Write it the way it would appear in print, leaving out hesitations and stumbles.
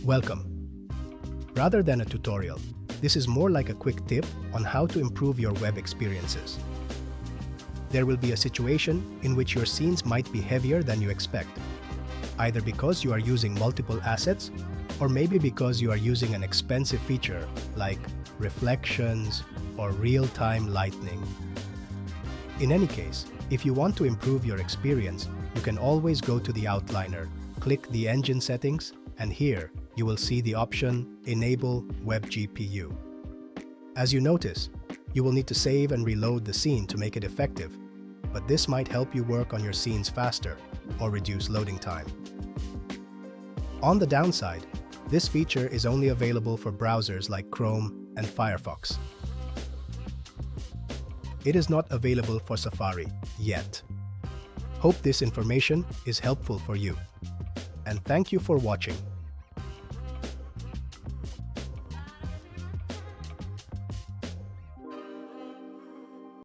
Welcome. Rather than a tutorial, this is more like a quick tip on how to improve your web experiences. There will be a situation in which your scenes might be heavier than you expect, either because you are using multiple assets or maybe because you are using an expensive feature like reflections or real-time lighting. In any case, if you want to improve your experience, you can always go to the outliner, click the engine settings, and here you will see the option Enable WebGPU. As you notice, you will need to save and reload the scene to make it effective, but this might help you work on your scenes faster or reduce loading time. On the downside, this feature is only available for browsers like Chrome and Firefox. It is not available for Safari yet. Hope this information is helpful for you. And thank you for watching.